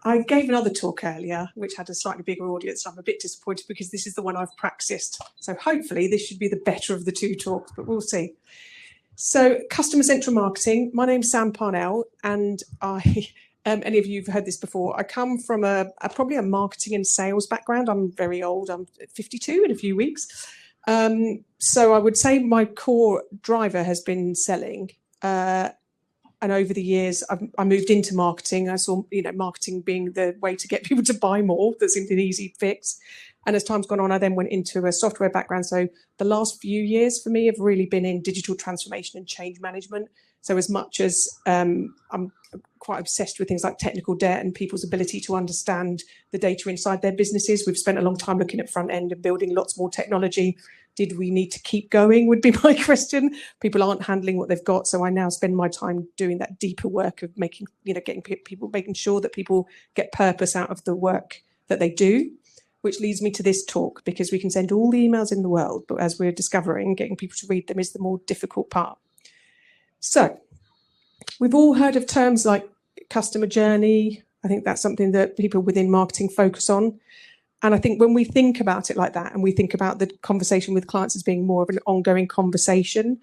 I gave another talk earlier, which had a slightly bigger audience. I'm a bit disappointed because this is the one I've practiced. So hopefully this should be the better of the two talks, but we'll see. So customer-centric marketing, my name's Sam Parnell, and any of you who've heard this before, I come from probably a marketing and sales background. I'm very old, I'm 52 in a few weeks. So I would say my core driver has been selling. And over the years, I moved into marketing. I saw, marketing being the way to get people to buy more. That seemed an easy fix. And as time's gone on, I then went into a software background. So the last few years for me have really been in digital transformation and change management. So as much as I'm quite obsessed with things like technical debt and people's ability to understand the data inside their businesses, we've spent a long time looking at front end and building lots more technology. Did we need to keep going would be my question. People aren't handling what they've got. So I now spend my time doing that deeper work of making sure that people get purpose out of the work that they do, which leads me to this talk, because we can send all the emails in the world, but as we're discovering, getting people to read them is the more difficult part. So we've all heard of terms like customer journey. I think that's something that people within marketing focus on. And I think when we think about it like that, and we think about the conversation with clients as being more of an ongoing conversation,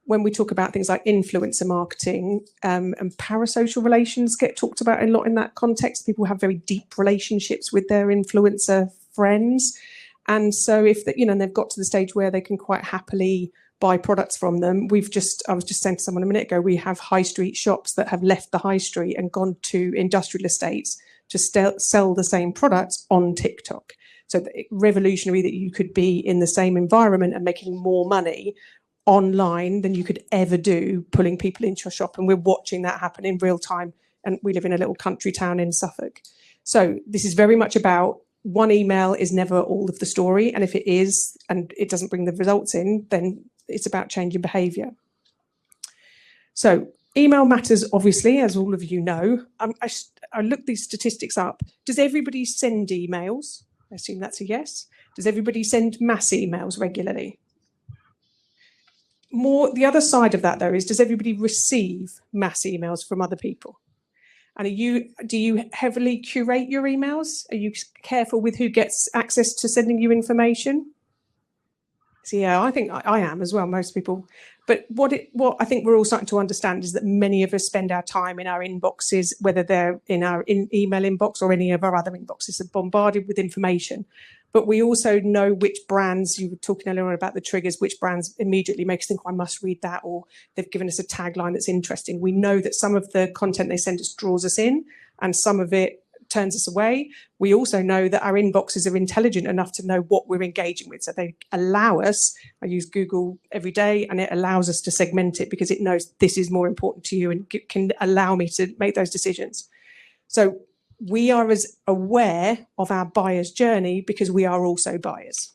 when we talk about things like influencer marketing and parasocial relations get talked about a lot in that context. People have very deep relationships with their influencer friends. And so if they've got to the stage where they can quite happily buy products from them. I was just saying to someone a minute ago, we have high street shops that have left the high street and gone to industrial estates to sell the same products on TikTok. So revolutionary that you could be in the same environment and making more money online than you could ever do pulling people into your shop. And we're watching that happen in real time. And we live in a little country town in Suffolk. So this is very much about one email is never all of the story. And if it is, and it doesn't bring the results in, then it's about changing behavior. So email matters, obviously, as all of you know. I looked these statistics up. Does everybody send emails? I assume that's a yes. Does everybody send mass emails regularly? The other side of that, though, is does everybody receive mass emails from other people? And do you heavily curate your emails? Are you careful with who gets access to sending you information? So yeah, I think I am as well, most people. But what I think we're all starting to understand is that many of us spend our time in our inboxes, whether they're in our email inbox or any of our other inboxes, are bombarded with information. But we also know which brands, you were talking earlier on about the triggers, which brands immediately make us think, I must read that, or they've given us a tagline that's interesting. We know that some of the content they send us draws us in and some of it turns us away. We also know that our inboxes are intelligent enough to know what we're engaging with. So they allow us, I use Google every day, and it allows us to segment it because it knows this is more important to you and can allow me to make those decisions. So we are as aware of our buyer's journey because we are also buyers.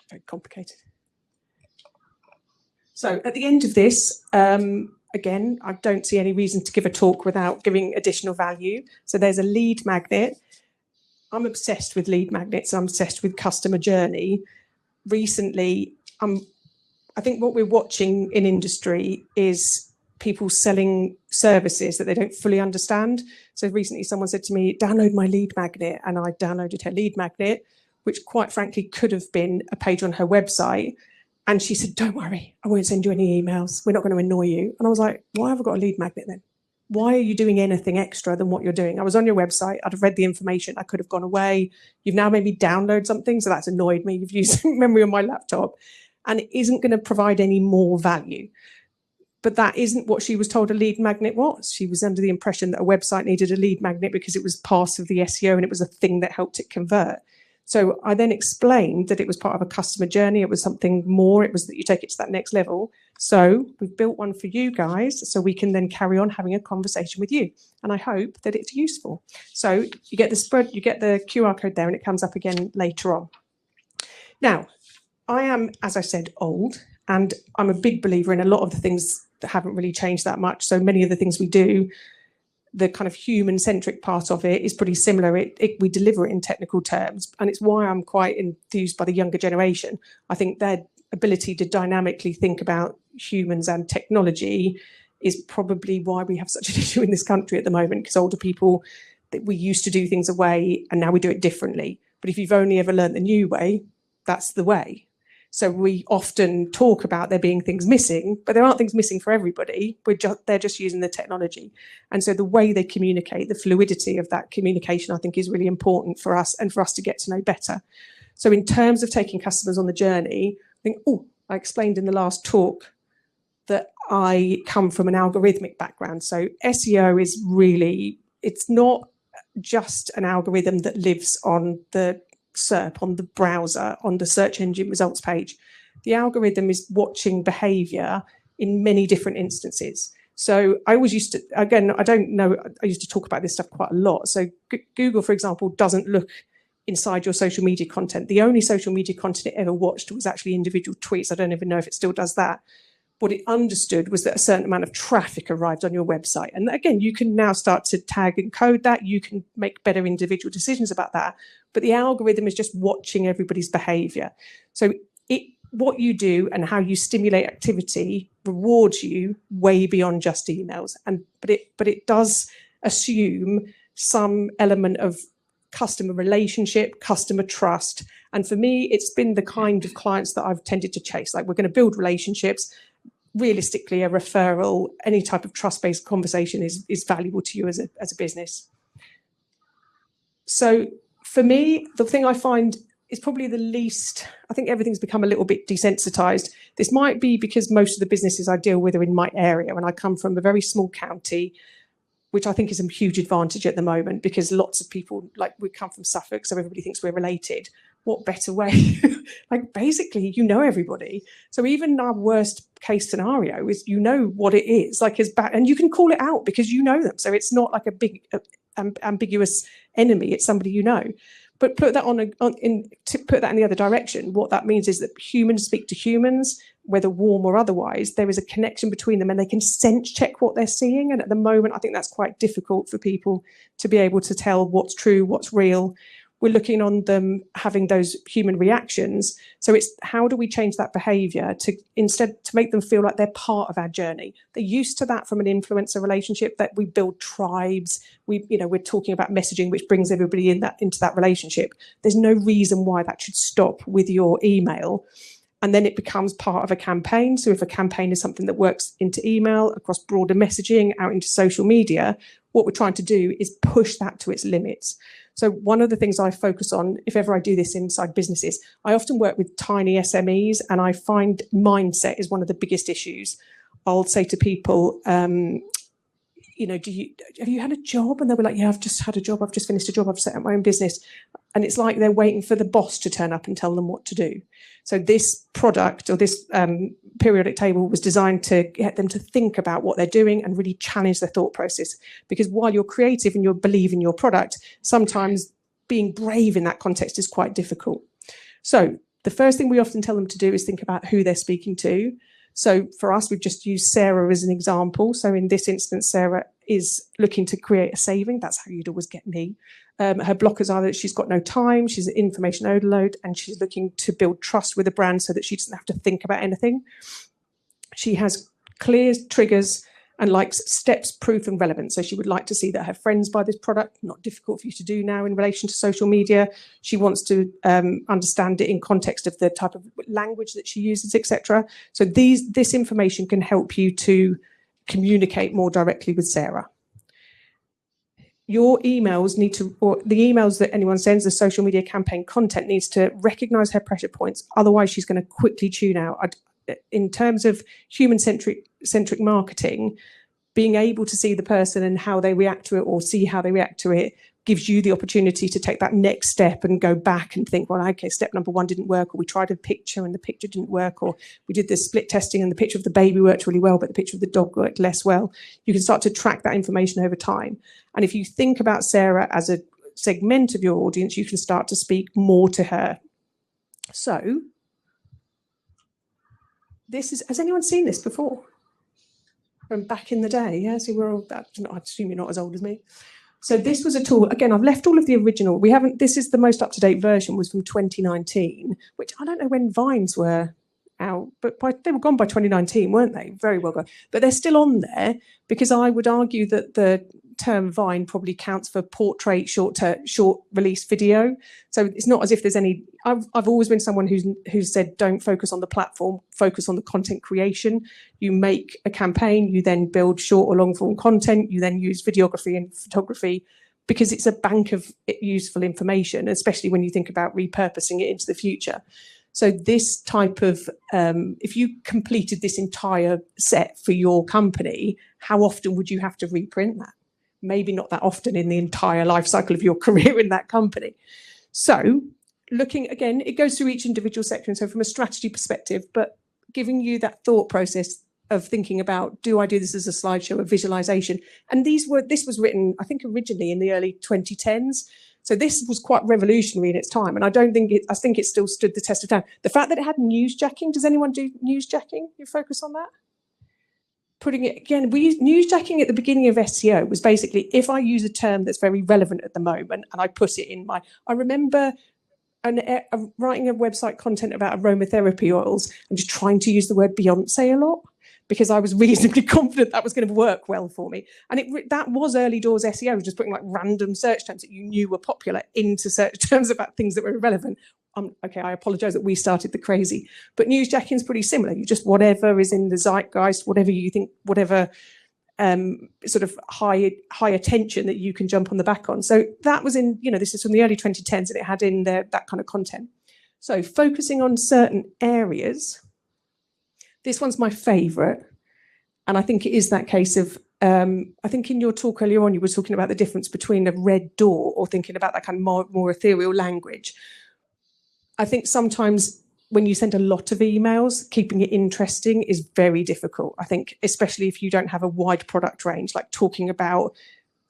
Very complicated. So at the end of this, again, I don't see any reason to give a talk without giving additional value. So there's a lead magnet. I'm obsessed with lead magnets. I'm obsessed with customer journey. Recently, I think what we're watching in industry is people selling services that they don't fully understand. So recently someone said to me, download my lead magnet. And I downloaded her lead magnet, which quite frankly could have been a page on her website. And she said, don't worry, I won't send you any emails. We're not going to annoy you. And I was like, why have I got a lead magnet then? Why are you doing anything extra than what you're doing? I was on your website. I'd have read the information. I could have gone away. You've now made me download something. So that's annoyed me. You've used memory on my laptop and it isn't going to provide any more value. But that isn't what she was told a lead magnet was. She was under the impression that a website needed a lead magnet because it was part of the SEO and it was a thing that helped it convert. So I then explained that it was part of a customer journey. It was something more. It was that you take it to that next level. So we've built one for you guys so we can then carry on having a conversation with you. And I hope that it's useful. So you get the spread, you get the QR code there and it comes up again later on. Now, I am, as I said, old, and I'm a big believer in a lot of the things that haven't really changed that much. So many of the things we do, the kind of human-centric part of it is pretty similar. We deliver it in technical terms, and it's why I'm quite enthused by the younger generation. I think their ability to dynamically think about humans and technology is probably why we have such an issue in this country at the moment, because older people, that we used to do things a way and now we do it differently. But if you've only ever learned the new way, that's the way. So we often talk about there being things missing, but there aren't things missing for everybody. They're just using the technology. And so the way they communicate, the fluidity of that communication, I think is really important for us and for us to get to know better. So in terms of taking customers on the journey, I think, I explained in the last talk that I come from an algorithmic background. So SEO is really, it's not just an algorithm that lives on the SERP, on the browser, on the search engine results page. The algorithm is watching behavior in many different instances. So I always used to, again, I don't know, I used to talk about this stuff quite a lot. So Google, for example, doesn't look inside your social media content. The only social media content it ever watched was actually individual tweets. I don't even know if it still does that. What it understood was that a certain amount of traffic arrived on your website. And again, you can now start to tag and code that. You can make better individual decisions about that. But the algorithm is just watching everybody's behavior. So what you do and how you stimulate activity rewards you way beyond just emails. But it does assume some element of customer relationship, customer trust. And for me, it's been the kind of clients that I've tended to chase. Like, we're going to build relationships. Realistically, a referral, any type of trust-based conversation is valuable to you as a business. So for me, the thing I find is probably the least, I think everything's become a little bit desensitized. This might be because most of the businesses I deal with are in my area, and I come from a very small county, which I think is a huge advantage at the moment, because lots of people, like, we come from Suffolk, so everybody thinks we're related. What better way? Like, basically, you know everybody. So even our worst case scenario is, you know what it is, like, is bad, and you can call it out because you know them. So it's not like a big ambiguous enemy. It's somebody you know. But put that to put that in the other direction, what that means is that humans speak to humans, whether warm or otherwise. There is a connection between them, and they can sense check what they're seeing. And at the moment, I think that's quite difficult for people to be able to tell what's true, what's real. We're looking on them having those human reactions. So it's, how do we change that behavior to make them feel like they're part of our journey? They're used to that from an influencer relationship, that we build tribes. We're talking about messaging, which brings everybody into that relationship. There's no reason why that should stop with your email. And then it becomes part of a campaign. So if a campaign is something that works into email, across broader messaging, out into social media, what we're trying to do is push that to its limits. So one of the things I focus on, if ever I do this inside businesses, I often work with tiny SMEs, and I find mindset is one of the biggest issues. I'll say to people, have you had a job? And they'll be like, yeah, I've just had a job. I've just finished a job. I've set up my own business. And it's like they're waiting for the boss to turn up and tell them what to do. So this product, or this periodic table, was designed to get them to think about what they're doing and really challenge their thought process. Because while you're creative and you believe in your product, sometimes being brave in that context is quite difficult. So the first thing we often tell them to do is think about who they're speaking to. So for us, we've just used Sarah as an example. So in this instance, Sarah is looking to create a saving. That's how you'd always get me. Her blockers are that she's got no time, she's an information overload, and she's looking to build trust with a brand so that she doesn't have to think about anything. She has clear triggers and likes steps, proof, and relevance. So she would like to see that her friends buy this product. Not difficult for you to do now in relation to social media. She wants to understand it in context of the type of language that she uses, etc. So this information can help you to communicate more directly with Sarah. Your emails need to, or the emails that anyone sends, the social media campaign content needs to recognize her pressure points. Otherwise, she's going to quickly tune out. In terms of human-centric marketing, being able to see the person and how they react to it, or see how they react to it, gives you the opportunity to take that next step and go back and think, well, okay, step number 1 didn't work, or we tried a picture and the picture didn't work, or we did this split testing and the picture of the baby worked really well, but the picture of the dog worked less well. You can start to track that information over time. And if you think about Sarah as a segment of your audience, you can start to speak more to her. So this is, has anyone seen this before? From back in the day? Yeah, so we're all, I assume you're not as old as me. So this was a tool, again, I've left all of the original. This is the most up-to-date version, was from 2019, which I don't know when Vines were out, but they were gone by 2019, weren't they? Very well gone. But they're still on there, because I would argue that the term Vine probably counts for portrait short release video. So it's not as if there's any. I've always been someone who's said, don't focus on the platform, focus on the content creation. You make a campaign, you then build short or long form content, you then use videography and photography, because it's a bank of useful information, especially when you think about repurposing it into the future. So this type of, if you completed this entire set for your company, how often would you have to reprint that? Maybe not that often in the entire life cycle of your career in that company. So looking, again, it goes through each individual section. So from a strategy perspective, but giving you that thought process of thinking about, do I do this as a slideshow, a visualization? And this was written, I think, originally in the early 2010s. So this was quite revolutionary in its time. And I think it still stood the test of time. The fact that it had newsjacking, does anyone do newsjacking? You focus on that? Putting it again, we use newsjacking at the beginning of SEO was basically, if I use a term that's very relevant at the moment and I put it in I remember writing a website content about aromatherapy oils and just trying to use the word Beyonce a lot, because I was reasonably confident that was going to work well for me. And that was early doors SEO, just putting like random search terms that you knew were popular into search terms about things that were irrelevant. Okay, I apologise that we started the crazy. But newsjacking is pretty similar. You just, whatever is in the zeitgeist, whatever you think, whatever sort of high attention that you can jump on the back on. So that was in, this is from the early 2010s, and it had in there that kind of content. So focusing on certain areas. This one's my favourite, and I think it is that case of, I think in your talk earlier on, you were talking about the difference between a red door or thinking about that kind of more ethereal language. I think sometimes when you send a lot of emails, keeping it interesting is very difficult. I think, especially if you don't have a wide product range, like talking about,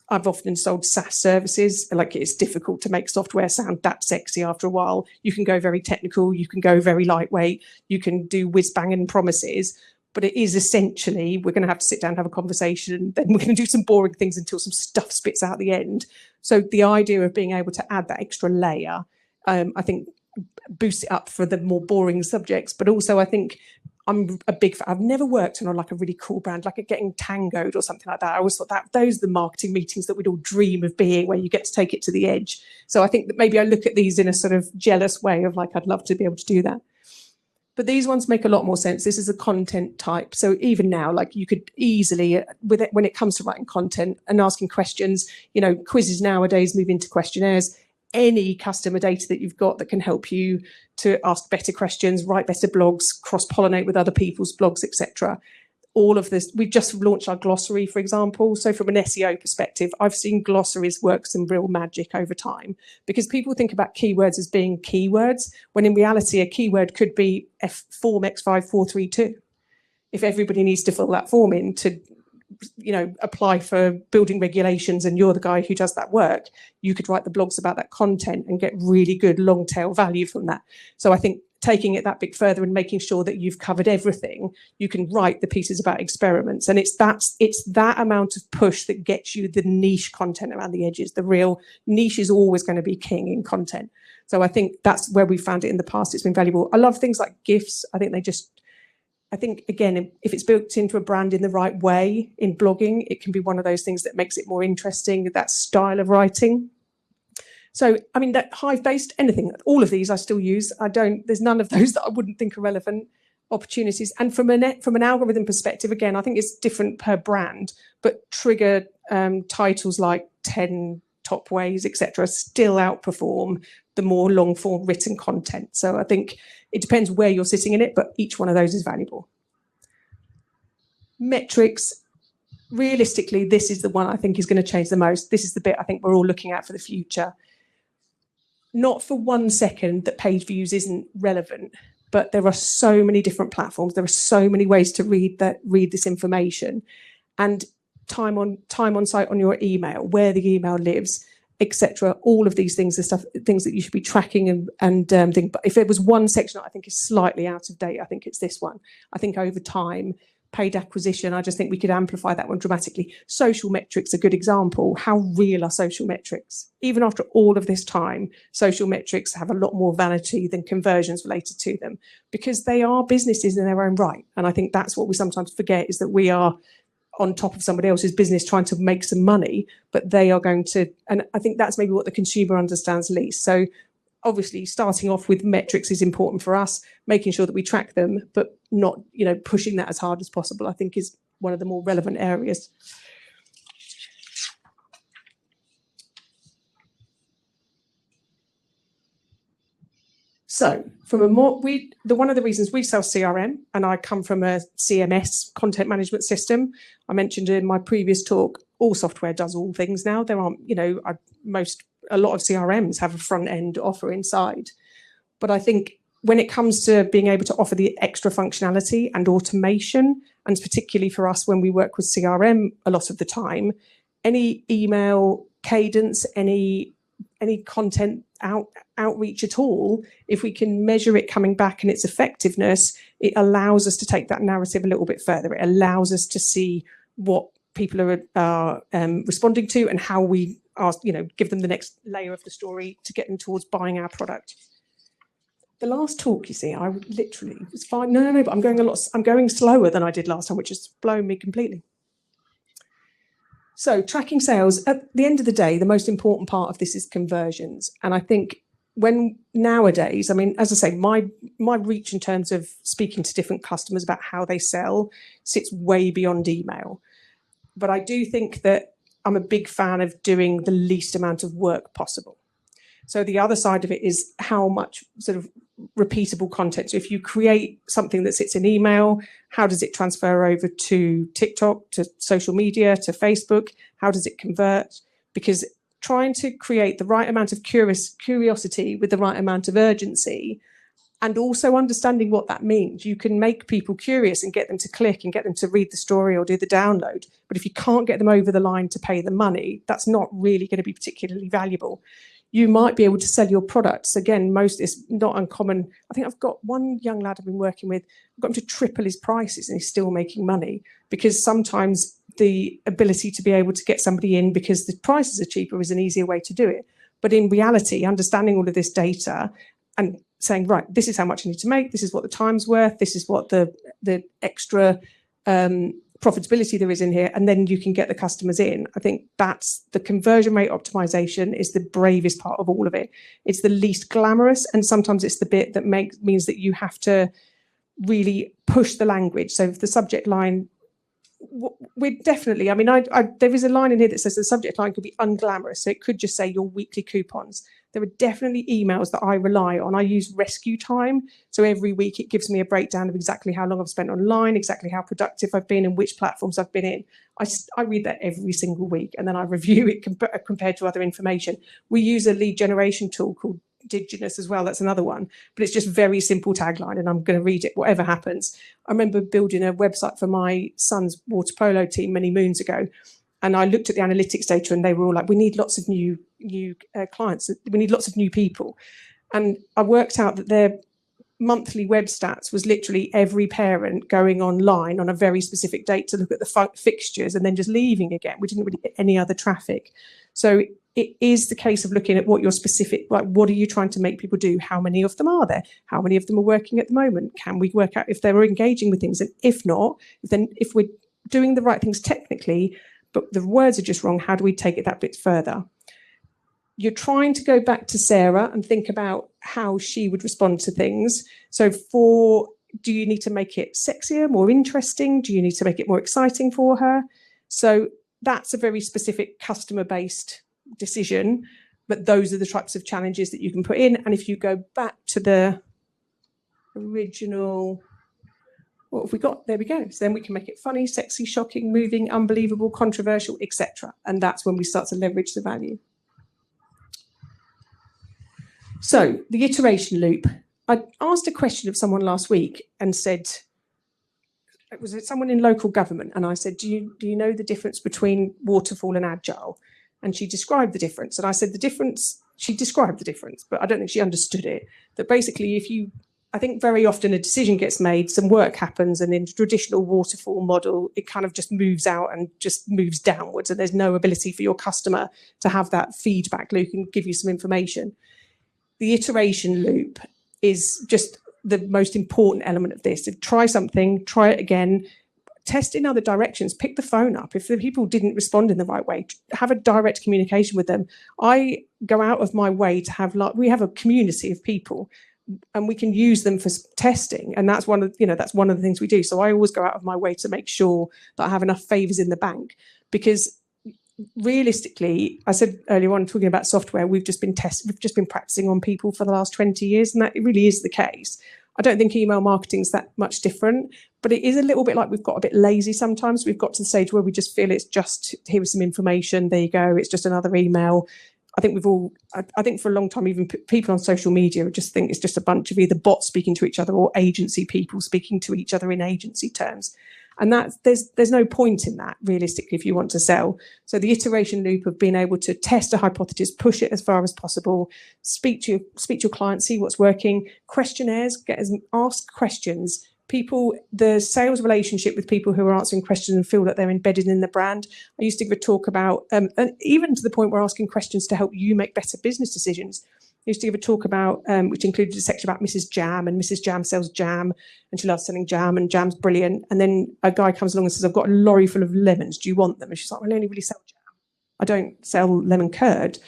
I've often sold SaaS services, like it's difficult to make software sound that sexy after a while. You can go very technical, you can go very lightweight, you can do whiz-bang and promises, but it is essentially, we're going to have to sit down and have a conversation, then we're going to do some boring things until some stuff spits out the end. So the idea of being able to add that extra layer, I think, boost it up for the more boring subjects. But also I think I'm a big fan. I've never worked on like a really cool brand, like Getting Tangoed or something like that. I always thought that those are the marketing meetings that we'd all dream of being, where you get to take it to the edge. So I think that maybe I look at these in a sort of jealous way of like, I'd love to be able to do that. But these ones make a lot more sense. This is a content type. So even now, like you could easily, with it, when it comes to writing content and asking questions, quizzes nowadays move into questionnaires. Any customer data that you've got that can help you to ask better questions, write better blogs, cross-pollinate with other people's blogs, etc. All of this, we've just launched our glossary, for example. So from an SEO perspective, I've seen glossaries work some real magic over time, because people think about keywords as being keywords, when in reality, a keyword could be form X5432. If everybody needs to fill that form in to apply for building regulations and you're the guy who does that work, you could write the blogs about that content and get really good long tail value from that. So I think taking it that bit further and making sure that you've covered everything, you can write the pieces about experiments. And it's that amount of push that gets you the niche content around the edges. The real niche is always going to be king in content. So I think that's where we found it in the past. It's been valuable. I love things like GIFs. I think, again, if it's built into a brand in the right way in blogging, it can be one of those things that makes it more interesting, that style of writing. So, I mean, that Hive-based, anything, all of these I still use. There's none of those that I wouldn't think are relevant opportunities. And from an algorithm perspective, again, I think it's different per brand, but trigger titles like 10 top ways, etc., still outperform the more long form written content. So I think it depends where you're sitting in it, but each one of those is valuable. Metrics, realistically, this is the one I think is going to change the most. This is the bit I think we're all looking at for the future. Not for 1 second that page views isn't relevant, but there are so many different platforms. There are so many ways to read this information, and time on site on your email, where the email lives, etc. All of these things are things that you should be tracking and think. But if there was one section that I think is slightly out of date, I think it's this one. I think over time, paid acquisition, I just think we could amplify that one dramatically. Social metrics, a good example. How real are social metrics? Even after all of this time, social metrics have a lot more vanity than conversions related to them, because they are businesses in their own right. And I think that's what we sometimes forget, is that we are on top of somebody else's business trying to make some money, but they are going to, and I think that's maybe what the consumer understands least. So obviously starting off with metrics is important for us, making sure that we track them, but not, pushing that as hard as possible, I think is one of the more relevant areas. So one of the reasons we sell CRM, and I come from a CMS, content management system. I mentioned in my previous talk, all software does all things now. There aren't, a lot of CRMs have a front end offer inside. But I think when it comes to being able to offer the extra functionality and automation, and particularly for us when we work with CRM a lot of the time, any email cadence, any content outreach at all, if we can measure it coming back and its effectiveness, it allows us to take that narrative a little bit further. It allows us to see what people are responding to, and how we give them the next layer of the story to get them towards buying our product. The last talk, you see, I literally was fine. No, but I'm going slower than I did last time, which has blown me completely. So tracking sales, at the end of the day, the most important part of this is conversions. And I think when nowadays, as I say, my reach in terms of speaking to different customers about how they sell sits way beyond email. But I do think that I'm a big fan of doing the least amount of work possible. So the other side of it is how much sort of repeatable content. So if you create something that sits in email, how does it transfer over to TikTok, to social media, to Facebook? How does it convert? Because trying to create the right amount of curiosity with the right amount of urgency, and also understanding what that means. You can make people curious and get them to click and get them to read the story or do the download. But if you can't get them over the line to pay the money, that's not really going to be particularly valuable. You might be able to sell your products. Again, it's not uncommon. I think I've got one young lad I've been working with, I've got him to triple his prices and he's still making money, because sometimes the ability to be able to get somebody in because the prices are cheaper is an easier way to do it. But in reality, understanding all of this data and saying, right, this is how much I need to make, this is what the time's worth, this is what the extra profitability there is in here, and then you can get the customers in. I think that's the conversion rate optimization is the bravest part of all of it. It's the least glamorous, and sometimes it's the bit that means that you have to really push the language. So if the subject line, we're definitely, there is a line in here that says the subject line could be unglamorous. So it could just say your weekly coupons. There are definitely emails that I rely on. I use rescue time. So every week it gives me a breakdown of exactly how long I've spent online, exactly how productive I've been and which platforms I've been in. I read that every single week, and then I review it compared to other information. We use a lead generation tool called Diginous as well. That's another one, but it's just very simple tagline, and I'm going to read it whatever happens. I remember building a website for my son's water polo team many moons ago, and I looked at the analytics data, and they were all like, we need lots of new clients, we need lots of new people. And I worked out that their monthly web stats was literally every parent going online on a very specific date to look at the fixtures and then just leaving again. We didn't really get any other traffic. So it is the case of looking at what your specific, like, what are you trying to make people do? How many of them are there? How many of them are working at the moment? Can we work out if they're engaging with things? And if not, then if we're doing the right things technically, but the words are just wrong, how do we take it that bit further? You're trying to go back to Sarah and think about how she would respond to things. So do you need to make it sexier, more interesting? Do you need to make it more exciting for her? So that's a very specific customer-based decision, but those are the types of challenges that you can put in. And if you go back to the original, what have we got? There we go. So then we can make it funny, sexy, shocking, moving, unbelievable, controversial, etc. And that's when we start to leverage the value. So the iteration loop. I asked a question of someone last week and said, was it someone in local government? And I said, do you know the difference between waterfall and agile? And she described the difference. And I said, she described the difference, but I don't think she understood it. That basically, if you I think very often a decision gets made, some work happens, and in the traditional waterfall model, it kind of just moves out and just moves downwards, and there's no ability for your customer to have that feedback loop and give you some information. The iteration loop is just the most important element of this. If try something, try it again, test in other directions, pick the phone up. If the people didn't respond in the right way, have a direct communication with them. I go out of my way to have, like, we have a community of people and we can use them for testing. And that's one of the things we do. So I always go out of my way to make sure that I have enough favors in the bank, because realistically, I said earlier on, talking about software, we've just been practicing on people for the last 20 years, and that it really is the case. I don't think email marketing is that much different, but it is a little bit like we've got a bit lazy sometimes. We've got to the stage where we just feel it's just, here is some information, there you go, it's just another email. I think for a long time, even people on social media just think it's just a bunch of either bots speaking to each other or agency people speaking to each other in agency terms. And there's no point in that, realistically, if you want to sell. So the iteration loop of being able to test a hypothesis, push it as far as possible, speak to your client, see what's working, questionnaires, ask questions. People, the sales relationship with people who are answering questions and feel that they're embedded in the brand. I used to give a talk about, and even to the point where asking questions to help you make better business decisions. I used to give a talk about, which included a section about Mrs. Jam, and Mrs. Jam sells jam, and she loves selling jam, and jam's brilliant. And then a guy comes along and says, I've got a lorry full of lemons. Do you want them? And she's like, well, I only really sell jam. I don't sell lemon curd.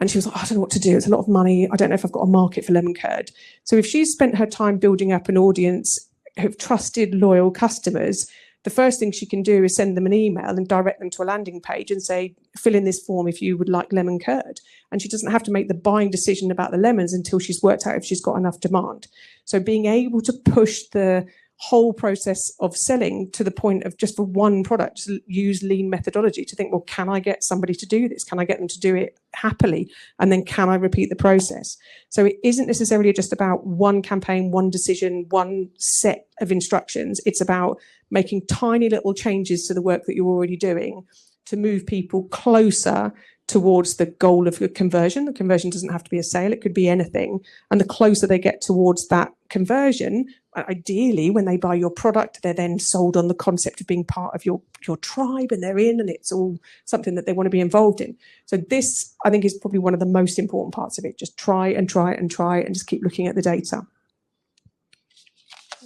And she was like, I don't know what to do. It's a lot of money. I don't know if I've got a market for lemon curd. So if she's spent her time building up an audience of trusted, loyal customers, the first thing she can do is send them an email and direct them to a landing page and say, fill in this form if you would like lemon curd. And she doesn't have to make the buying decision about the lemons until she's worked out if she's got enough demand. So being able to push the whole process of selling to the point of just for one product, just use lean methodology to think, well, can I get somebody to do this? Can I get them to do it happily? And then can I repeat the process? So it isn't necessarily just about one campaign, one decision, one set of instructions. It's about making tiny little changes to the work that you're already doing to move people closer towards the goal of a conversion. The conversion doesn't have to be a sale, it could be anything. And the closer they get towards that conversion, ideally when they buy your product, they're then sold on the concept of being part of your tribe, and they're in, and it's all something that they want to be involved in. So this, I think, is probably one of the most important parts of it. Just try and try and try and just keep looking at the data.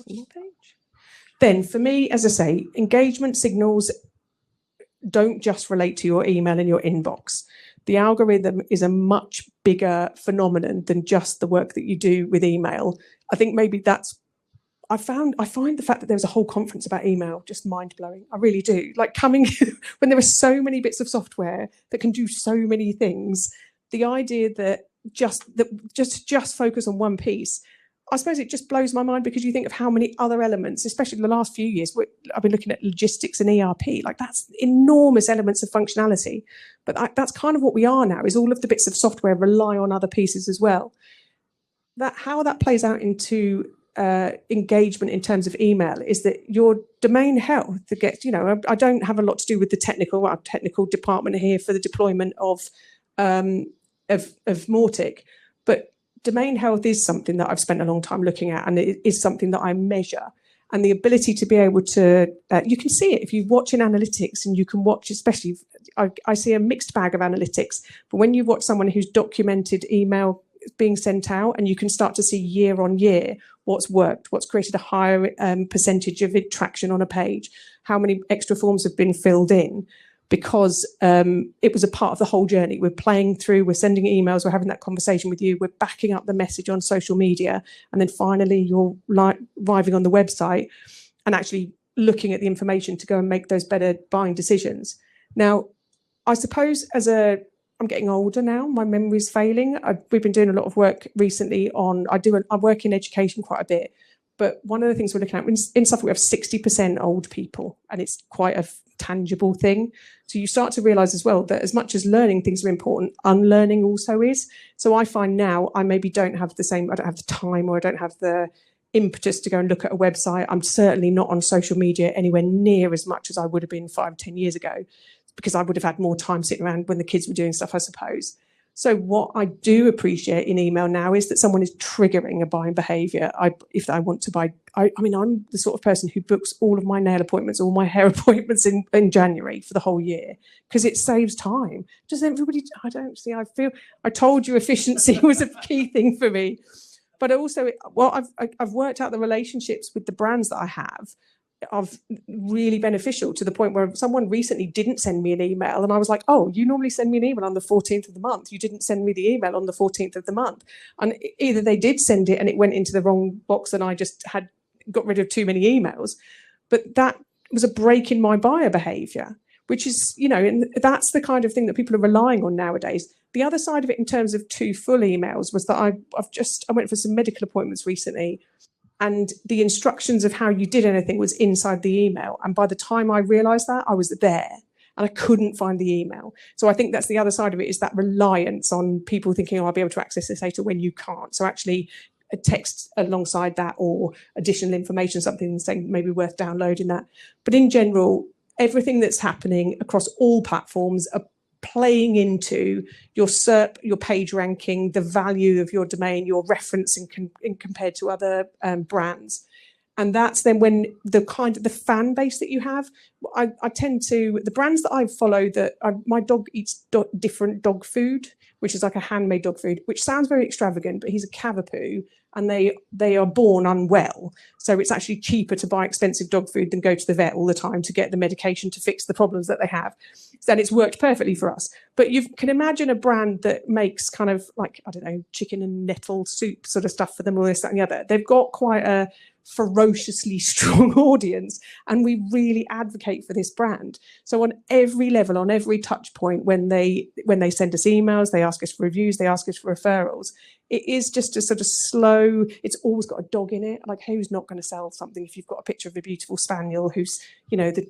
One more page. Then for me, as I say, engagement signals don't just relate to your email and your inbox. The algorithm is a much bigger phenomenon than just the work that you do with email. I think maybe that's, I find the fact that there's a whole conference about email just mind-blowing. I really do. Like, coming when there are so many bits of software that can do so many things, the idea that just focus on one piece, I suppose it just blows my mind, because you think of how many other elements, especially in the last few years, I've been looking at logistics and ERP, like that's enormous elements of functionality. But that's kind of what we are now, is all of the bits of software rely on other pieces as well. How that plays out into engagement in terms of email is that your domain health that gets, I don't have a lot to do with the technical department here for the deployment of Mautic, but domain health is something that I've spent a long time looking at, and it is something that I measure. And the ability to be able to, you can see it if you watch in analytics, and you can watch, especially, I see a mixed bag of analytics, but when you watch someone who's documented email being sent out, and you can start to see year on year what's worked, what's created a higher percentage of traction on a page, how many extra forms have been filled in, because it was a part of the whole journey. We're playing through, we're sending emails, we're having that conversation with you, we're backing up the message on social media, and then finally you're arriving on the website and actually looking at the information to go and make those better buying decisions. Now, I suppose I'm getting older now, my memory's failing. We've been doing a lot of work recently on, I work in education quite a bit, but one of the things we're looking at, in Suffolk we have 60% old people, and it's quite a tangible thing. So you start to realise as well that as much as learning things are important, unlearning also is. So I find now I maybe don't have the time, or I don't have the impetus to go and look at a website. I'm certainly not on social media anywhere near as much as I would have been 5 or 10 years ago, because I would have had more time sitting around when the kids were doing stuff, I suppose. So what I do appreciate in email now is that someone is triggering a buying behavior. If I want to buy, I mean, I'm the sort of person who books all of my nail appointments, all my hair appointments in January for the whole year, because it saves time. Does everybody, I told you efficiency was a key thing for me. But also, I've worked out the relationships with the brands that I have are really beneficial, to the point where someone recently didn't send me an email and I was like, oh, you normally send me an email on the 14th of the month. You didn't send me the email on the 14th of the month. And either they did send it and it went into the wrong box and I just had got rid of too many emails. But that was a break in my buyer behavior, which is, and that's the kind of thing that people are relying on nowadays. The other side of it in terms of too full emails was that I went for some medical appointments recently, and the instructions of how you did anything was inside the email. And by the time I realised that, I was there and I couldn't find the email. So I think that's the other side of it, is that reliance on people thinking, oh, I'll be able to access this later, when you can't. So actually a text alongside that, or additional information, something saying maybe worth downloading that. But in general, everything that's happening across all platforms are playing into your SERP, your page ranking, the value of your domain, your reference in compared to other brands. And that's then when the fan base that you have. I tend to, the brands that I follow, my dog eats different dog food, which is like a handmade dog food, which sounds very extravagant, but he's a Cavapoo and they are born unwell. So it's actually cheaper to buy expensive dog food than go to the vet all the time to get the medication to fix the problems that they have. And it's worked perfectly for us. But you can imagine a brand that makes kind of like, I don't know, chicken and nettle soup sort of stuff for them, all this, that and the other. They've got quite a ferociously strong audience, and we really advocate for this brand. So on every level, on every touch point, when they send us emails, they ask us for reviews, they ask us for referrals, it is just a sort of slow, it's always got a dog in it. Like, who's not going to sell something if you've got a picture of a beautiful spaniel who's, the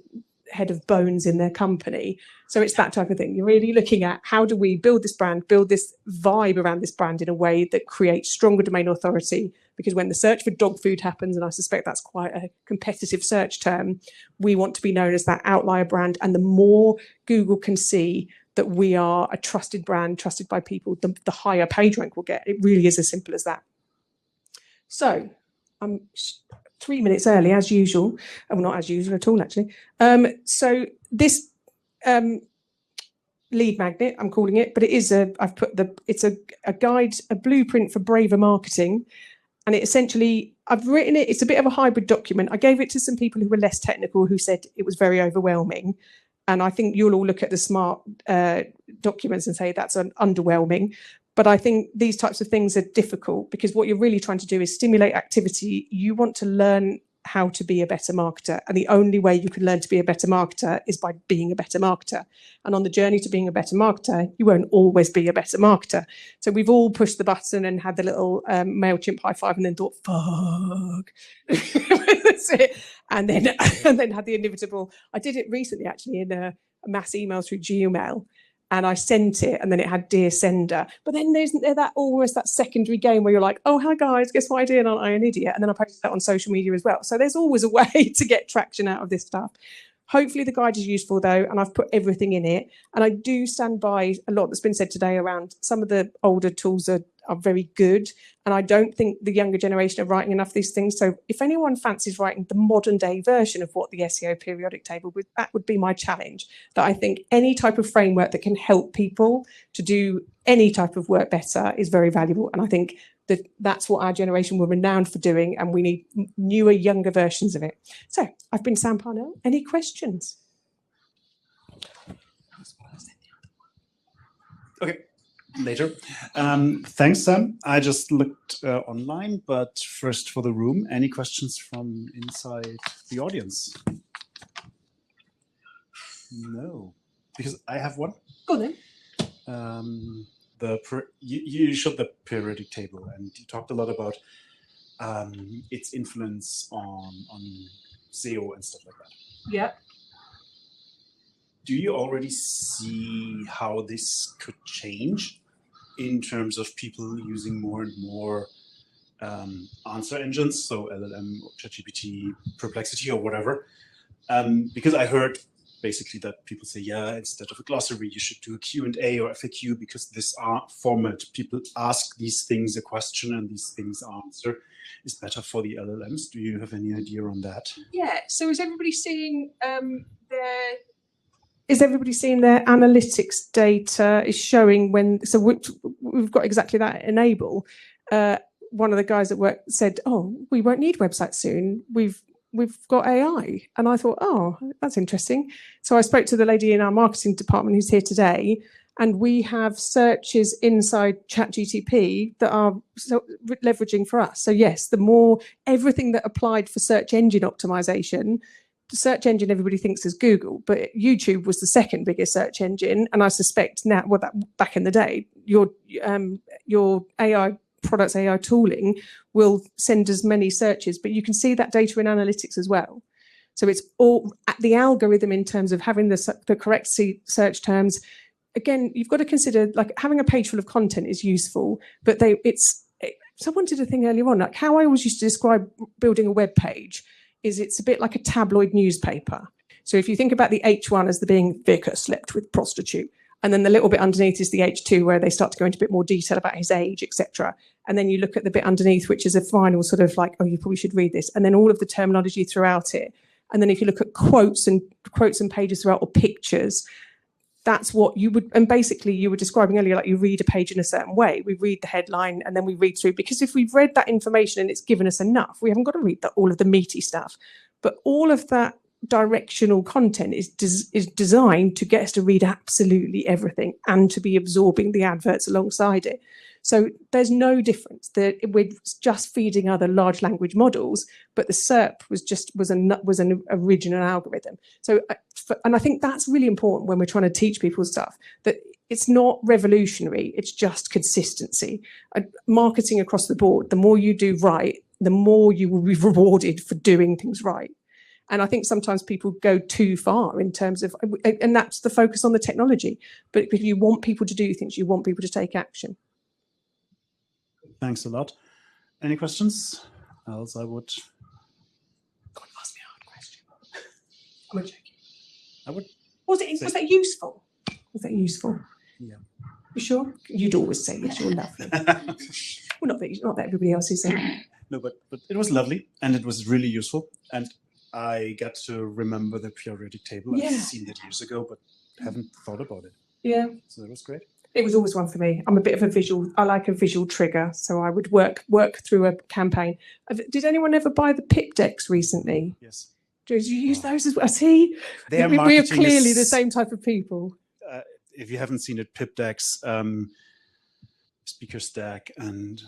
head of bones in their company? So it's that type of thing. You're really looking at, how do we build this brand, build this vibe around this brand in a way that creates stronger domain authority? Because when the search for dog food happens, and I suspect that's quite a competitive search term, we want to be known as that outlier brand. And the more Google can see that we are a trusted brand, trusted by people, the higher page rank we'll get. It really is as simple as that. So I'm 3 minutes early, as usual. Well, not as usual at all, actually. So this lead magnet, I'm calling it, but it is it's a guide, a blueprint for braver marketing. And it essentially, I've written it, it's a bit of a hybrid document. I gave it to some people who were less technical, who said it was very overwhelming. And I think you'll all look at the smart documents and say that's underwhelming. But I think these types of things are difficult, because what you're really trying to do is stimulate activity. You want to learn how to be a better marketer. And the only way you can learn to be a better marketer is by being a better marketer. And on the journey to being a better marketer, you won't always be a better marketer. So we've all pushed the button and had the little MailChimp high five and then thought, fuck. That's it. And then had the inevitable. I did it recently, actually, in a mass email through Gmail. And I sent it, and then it had dear sender. But then isn't there that almost that secondary game where you're like, oh, hi guys, guess what I did? Aren't I an idiot? And then I posted that on social media as well. So there's always a way to get traction out of this stuff. Hopefully the guide is useful though, and I've put everything in it. And I do stand by a lot that's been said today around some of the older tools are very good. And I don't think the younger generation are writing enough of these things. So if anyone fancies writing the modern day version of what the SEO periodic table would, that would be my challenge. That I think any type of framework that can help people to do any type of work better is very valuable. And I think that's what our generation were renowned for doing, and we need newer, younger versions of it. So I've been Sam Parnell. Any questions? Okay, later. Thanks, Sam. I just looked online, but first for the room, any questions from inside the audience? No, because I have one. Go then. You showed the periodic table, and you talked a lot about its influence on SEO and stuff like that. Yeah. Do you already see how this could change in terms of people using more and more answer engines, so LLM or ChatGPT, Perplexity or whatever? Because I heard basically that people say, yeah, instead of a glossary, you should do a Q&A or FAQ, because this format, people ask these things a question and these things answer, is better for the LLMs. Do you have any idea on that? Yeah. So is everybody seeing their analytics data is showing when? So we've got exactly that enable. One of the guys at work said, "Oh, we won't need websites soon. We've got AI." And I thought, "Oh, that's interesting." So I spoke to the lady in our marketing department who's here today, and we have searches inside ChatGTP that are leveraging for us. So yes, the more everything that applied for search engine optimization. The search engine everybody thinks is Google, but YouTube was the second biggest search engine, and I suspect now, well, that back in the day, your AI products, AI tooling will send as many searches, but you can see that data in analytics as well. So it's all at the algorithm in terms of having the correct search terms. Again, you've got to consider, like, having a page full of content is useful, but someone did a thing earlier on, like how I always used to describe building a web page is it's a bit like a tabloid newspaper. So if you think about the H1 as the being vicar slept with prostitute, and then the little bit underneath is the H2 where they start to go into a bit more detail about his age, etc. And then you look at the bit underneath, which is a final sort of like, oh, you probably should read this. And then all of the terminology throughout it. And then if you look at quotes and pages throughout, or pictures, that's what you would, and basically you were describing earlier, like you read a page in a certain way. We read the headline and then we read through, because if we've read that information and it's given us enough, we haven't got to read all of the meaty stuff. But all of that directional content is designed to get us to read absolutely everything and to be absorbing the adverts alongside it. So there's no difference. We're just feeding other large language models, but the SERP was an original algorithm. So, and I think that's really important when we're trying to teach people stuff, that it's not revolutionary, it's just consistency. Marketing across the board, the more you do right, the more you will be rewarded for doing things right. And I think sometimes people go too far in terms of, and that's the focus on the technology. But if you want people to do things, you want people to take action. Thanks a lot. Any questions? Else I would. God, ask me a hard question. I'm joking. I would. Was that useful? Was that useful? Yeah. You sure? You'd always say yes. You're lovely. Well, not that everybody else is saying. No, but it was lovely and it was really useful, and I got to remember the periodic table. Yeah. I've seen it years ago, but haven't thought about it. Yeah. So that was great. It was always one for me. I'm a bit of a visual. I like a visual trigger, so I would work through a campaign. Did anyone ever buy the pip decks recently? Yes. Did you use those as well? See, we are clearly the same type of people. If you haven't seen it, pip decks, speaker stack, and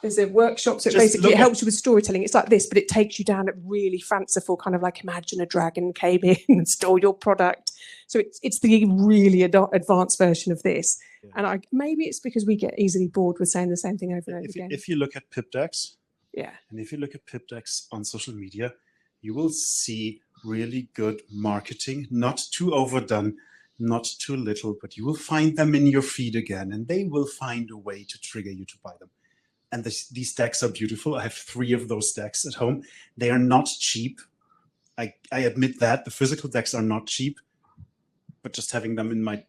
there's a workshop, so basically it helps you with storytelling. It's like this, but it takes you down a really fanciful kind of like, imagine a dragon came in and stole your product. So it's the really advanced version of this. Yeah. And maybe it's because we get easily bored with saying the same thing over and over again. If you look at pip decks, yeah, and if you look at pip decks on social media, you will see really good marketing, not too overdone, not too little, but you will find them in your feed again, and they will find a way to trigger you to buy them. And these decks are beautiful. I have 3 of those decks at home. They are not cheap. I admit that. The physical decks are not cheap, but just having them in my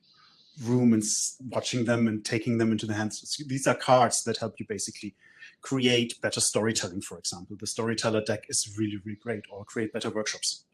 room and watching them and taking them into the hands. These are cards that help you basically create better storytelling, for example. The storyteller deck is really, really great, or create better workshops.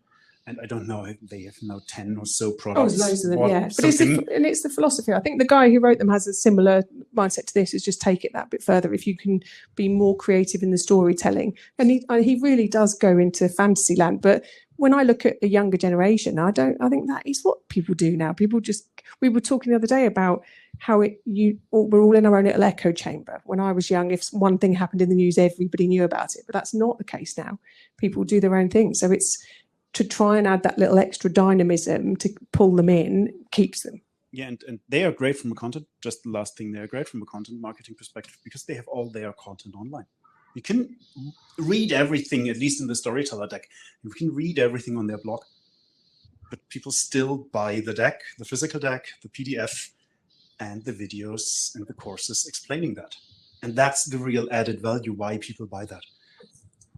And I don't know, they have now 10 or so products. Oh, loads of them, yeah. But it's the philosophy. I think the guy who wrote them has a similar mindset to this, is just take it that bit further. If you can be more creative in the storytelling. And he really does go into fantasy land. But when I look at a younger generation, I think that is what people do now. We were talking the other day about how we're all in our own little echo chamber. When I was young, if one thing happened in the news, everybody knew about it. But that's not the case now. People do their own thing. So it's to try and add that little extra dynamism to pull them in, keeps them. Yeah, and they are great from a content, just the last thing, they are great from a content marketing perspective because they have all their content online. You can read everything, at least in the storyteller deck. You can read everything on their blog, but people still buy the deck, the physical deck, the PDF, and the videos and the courses explaining that. And that's the real added value why people buy that.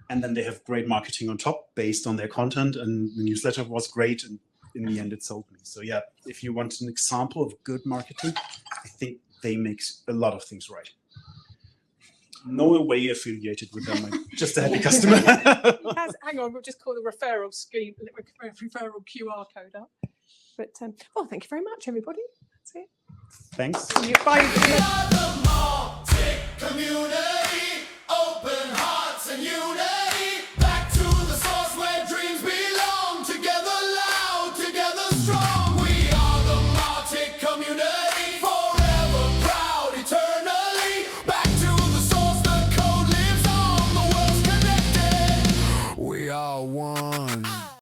And then they have great marketing on top based on their content, and the newsletter was great. And in the end it sold me. So yeah, if you want an example of good marketing, I think they make a lot of things right. No way affiliated with them. I'm just a happy customer. Hang on, we'll just call the referral scheme, referral QR code up. But well, thank you very much, everybody. That's it. Thanks. Bye. We are the Mautic community, open hearts and unity.